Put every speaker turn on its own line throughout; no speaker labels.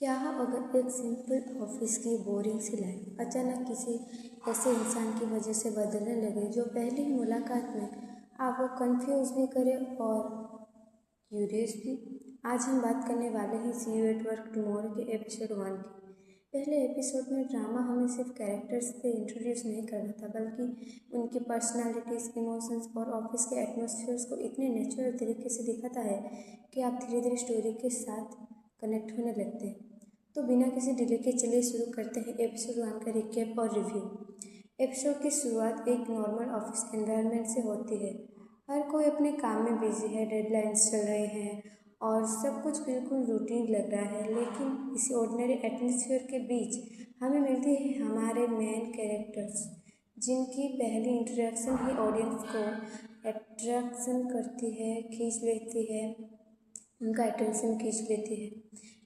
क्या अगर एक सिंपल ऑफिस की बोरिंग सी लाइफ अचानक किसी ऐसे इंसान की वजह से बदलने लगे जो पहली ही मुलाकात में आपको कंफ्यूज भी करे और क्यूरियस भी। आज हम बात करने वाले हैं सी यू एट वर्क टुमारो के एपिसोड 1 की। पहले एपिसोड में ड्रामा हमें सिर्फ कैरेक्टर्स से इंट्रोड्यूस नहीं कर रहा था, बल्कि उनकी पर्सनालिटीज़, इमोशंस और ऑफिस के एटमॉस्फेयर्स को इतने नेचुरल तरीके से दिखाता है कि आप धीरे धीरे स्टोरी के साथ कनेक्ट होने लगते हैं। तो बिना किसी डिले के चलिए शुरू करते हैं एपिसोड 1 का रिकैप और रिव्यू। एपिसोड की शुरुआत एक नॉर्मल ऑफिस एनवायरनमेंट से होती है। हर कोई अपने काम में बिजी है, डेडलाइंस चल रहे हैं और सब कुछ बिल्कुल रूटीन लग रहा है। लेकिन इसी ऑर्डिनरी एटमॉस्फेयर के बीच हमें मिलती है हमारे मेन कैरेक्टर्स, जिनकी पहली इंट्रोडक्शन ही ऑडियंस को अट्रैक्शन करती है, खींच लेती है, उनका अटेंशन खींच लेती है।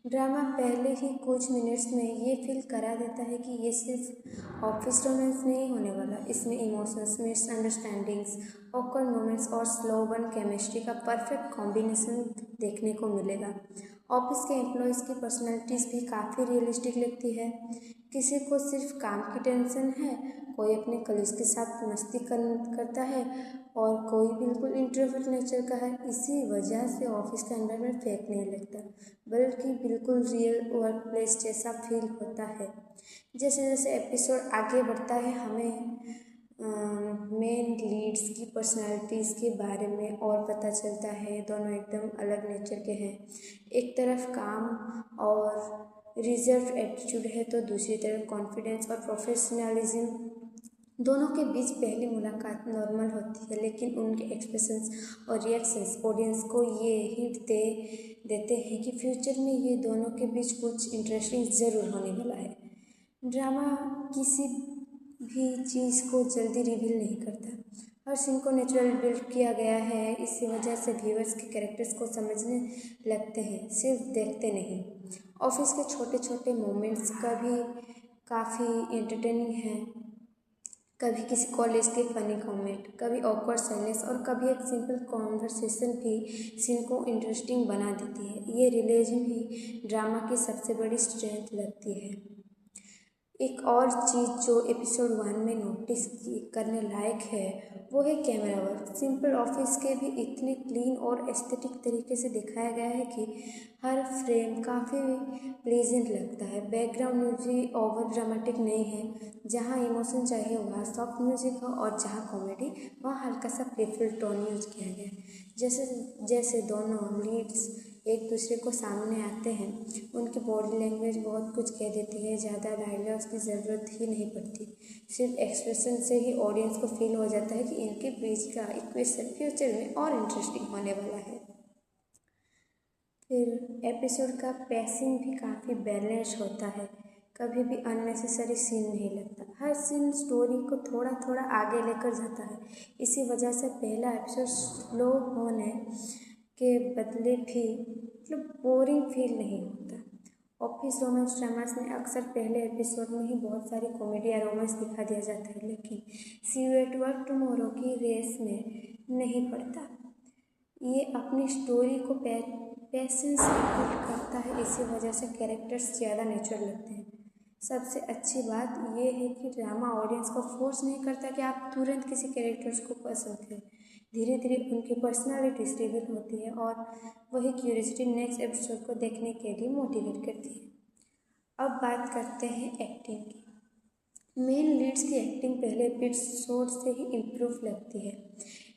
ड्रामा पहले ही कुछ मिनट्स में ये फील करा देता है कि ये सिर्फ ऑफिस रोमांस नहीं होने वाला, इसमें इमोशंस, मिसअंडरस्टैंडिंग्स, ऑकवर्ड मोमेंट्स और स्लो बर्न केमिस्ट्री का परफेक्ट कॉम्बिनेशन देखने को मिलेगा। ऑफिस के एम्प्लॉयज़ की पर्सनैलिटीज़ भी काफ़ी रियलिस्टिक लगती है। किसी को सिर्फ काम की टेंशन है, कोई अपने कलीग्स के साथ मस्ती करता है और कोई बिल्कुल इंट्रोवर्ट नेचर का है। इसी वजह से ऑफिस का एनवायरनमेंट फेक नहीं लगता, बल्कि बिल्कुल रियल वर्क प्लेस जैसा फील होता है। जैसे जैसे एपिसोड आगे बढ़ता है हमें मेन लीड्स की पर्सनालिटीज़ के बारे में और पता चलता है। दोनों एकदम अलग नेचर के हैं। एक तरफ काम और रिजर्व एटीट्यूड है तो दूसरी तरफ कॉन्फिडेंस और प्रोफेशनलिज्म। दोनों के बीच पहली मुलाकात नॉर्मल होती है, लेकिन उनके एक्सप्रेशंस और रिएक्शंस ऑडियंस को ये हिंट दे देते हैं कि फ्यूचर में ये दोनों के बीच कुछ इंटरेस्टिंग ज़रूर होने वाला है। ड्रामा किसी भी चीज़ को जल्दी रिवील नहीं करता, हर सीन को नेचुरल बिल्ड किया गया है। इसी वजह से व्यूअर्स के कैरेक्टर्स को समझने लगते हैं, सिर्फ देखते नहीं। ऑफिस के छोटे छोटे मोमेंट्स का भी काफ़ी एंटरटेनिंग हैं। कभी किसी कॉलेज के फनी कमेंट, कभी ऑकवर्ड साइलेंस और कभी एक सिंपल कॉन्वर्सेशन भी सीन को इंटरेस्टिंग बना देती है। ये रियलिज्म ही ड्रामा की सबसे बड़ी स्ट्रेंथ लगती है। एक और चीज़ जो एपिसोड 1 में नोटिस करने लायक है वो है कैमरा वर्क। सिंपल ऑफिस के भी इतने क्लीन और एस्थेटिक तरीके से दिखाया गया है कि हर फ्रेम काफ़ी प्लेजेंट लगता है। बैकग्राउंड म्यूजिक ओवर ड्रामेटिक नहीं है, जहाँ इमोशन चाहिए वहाँ सॉफ्ट म्यूजिक हो और जहाँ कॉमेडी वहाँ हल्का सा प्लेफुल टोन यूज किया गया है। जैसे जैसे दोनों लीड्स एक दूसरे को सामने आते हैं, उनकी बॉडी लैंग्वेज बहुत कुछ कह देती है। ज़्यादा डायलॉग्स की ज़रूरत ही नहीं पड़ती, सिर्फ एक्सप्रेशन से ही ऑडियंस को फील हो जाता है कि इनके बीच का इक्वेशन फ्यूचर में और इंटरेस्टिंग होने वाला है। फिर एपिसोड का पेसिंग भी काफ़ी बैलेंस होता है, कभी भी अननेसेसरी सीन नहीं लगता। हर सीन स्टोरी को थोड़ा थोड़ा आगे लेकर जाता है। इसी वजह से पहला एपिसोड स्लो होने के बदले भी बोरिंग फील नहीं होता। ऑफिस रोमांस ड्रामास में अक्सर पहले एपिसोड में ही बहुत सारी कॉमेडी या रोमांस दिखा दिया जाता है, लेकिन सी यू एट वर्क टुमारो की रेस में नहीं पड़ता। ये अपनी स्टोरी को पेशेंस से बिल्ड करता है, इसी वजह से कैरेक्टर्स ज़्यादा नेचुरल लगते हैं। सबसे अच्छी बात यह है कि ड्रामा ऑडियंस को फोर्स नहीं करता कि आप तुरंत किसी कैरेक्टर्स को पसंद करें। धीरे धीरे उनकी पर्सनालिटीज रिवील होती है और वही क्यूरियोसिटी नेक्स्ट एपिसोड को देखने के लिए मोटिवेट करती है। अब बात करते हैं एक्टिंग की। मेन लीड्स की एक्टिंग पहले एपिसोड से ही इम्प्रूव लगती है।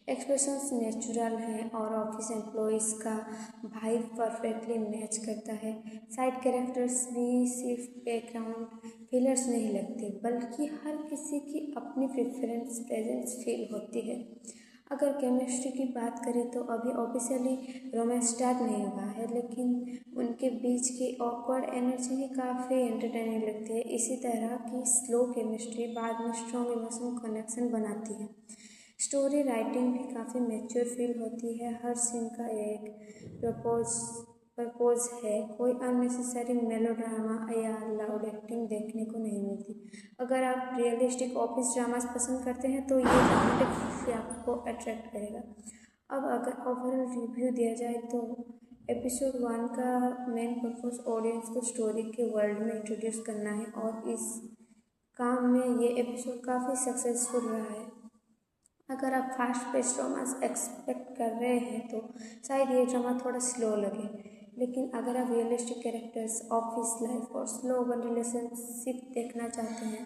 एक्सप्रेशंस नेचुरल हैं और ऑफिस एम्प्लॉयज़ का वाइब परफेक्टली मैच करता है। साइड कैरेक्टर्स भी सिर्फ बैकग्राउंड फिलर्स नहीं लगते, बल्कि हर किसी की अपनी प्रेफरेंस प्रेजेंस फील होती है। अगर केमिस्ट्री की बात करें तो अभी ऑफिशियली रोमांस स्टार्ट नहीं हुआ है, लेकिन उनके बीच की ऑकवर्ड एनर्जी भी काफ़ी एंटरटेनिंग लगती है। इसी तरह की स्लो केमिस्ट्री बाद में स्ट्रॉन्ग इमोशनल कनेक्शन बनाती है। स्टोरी राइटिंग भी काफ़ी मैच्योर फील होती है। हर सीन का एक पर्पज़ है, कोई अननेसेसरी मेलोड्रामा या लाउड एक्टिंग देखने को नहीं मिलती। अगर आप रियलिस्टिक ऑफिस ड्रामास पसंद करते हैं तो ये ड्रामेटिक आपको अट्रैक्ट करेगा। अब अगर ओवरऑल रिव्यू दिया जाए तो एपिसोड 1 का मेन पर्पस ऑडियंस को स्टोरी के वर्ल्ड में इंट्रोड्यूस करना है और इस काम में ये एपिसोड काफ़ी सक्सेसफुल रहा है। अगर आप फास्ट पेस रोमांस एक्सपेक्ट कर रहे हैं तो शायद ये ड्रामा थोड़ा स्लो लगे, लेकिन अगर आप रियलिस्टिक कैरेक्टर्स, ऑफिस लाइफ और स्लो वन रिलेशनशिप देखना चाहते हैं,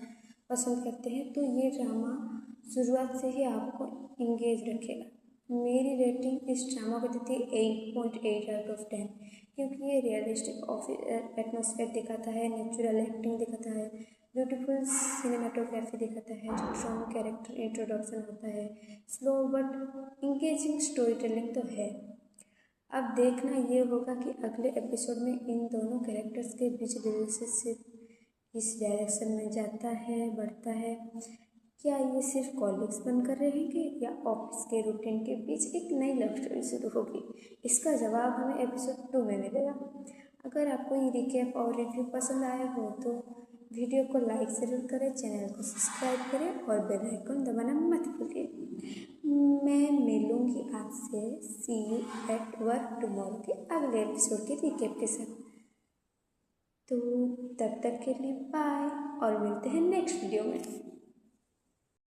पसंद करते हैं, तो ये ड्रामा शुरुआत से ही आपको इंगेज रखेगा। मेरी रेटिंग इस ड्रामा को देती है 8.8 आउट ऑफ 10, क्योंकि ये रियलिस्टिक ऑफिस एटमॉस्फेयर दिखाता है, नेचुरल एक्टिंग दिखाता है, ब्यूटीफुल सिनेमाटोग्राफी दिखाता है, स्ट्रॉन्ग कैरेक्टर इंट्रोडक्शन होता है, slow but engaging story telling तो है। अब देखना ये होगा कि अगले एपिसोड में इन दोनों कैरेक्टर्स के बीच रिलेशनशिप किस डायरेक्शन में जाता है, बढ़ता है। क्या ये सिर्फ कॉलीग्स बनकर रहेंगे या ऑफिस के रूटीन के बीच एक नई लव स्टोरी शुरू होगी? इसका जवाब हमें एपिसोड 2 में मिलेगा। अगर आपको ये रिकैप और रिव्यू पसंद आया हो तो वीडियो को लाइक ज़रूर करें, चैनल को सब्सक्राइब करें और बेल आइकन दबाना मत भूलिए। मैं मिलूँगी आपसे सी यू एट वर्क टुमारो के अगले एपिसोड के रिकैप के साथ। तो तब तक के लिए बाय और मिलते हैं नेक्स्ट वीडियो में।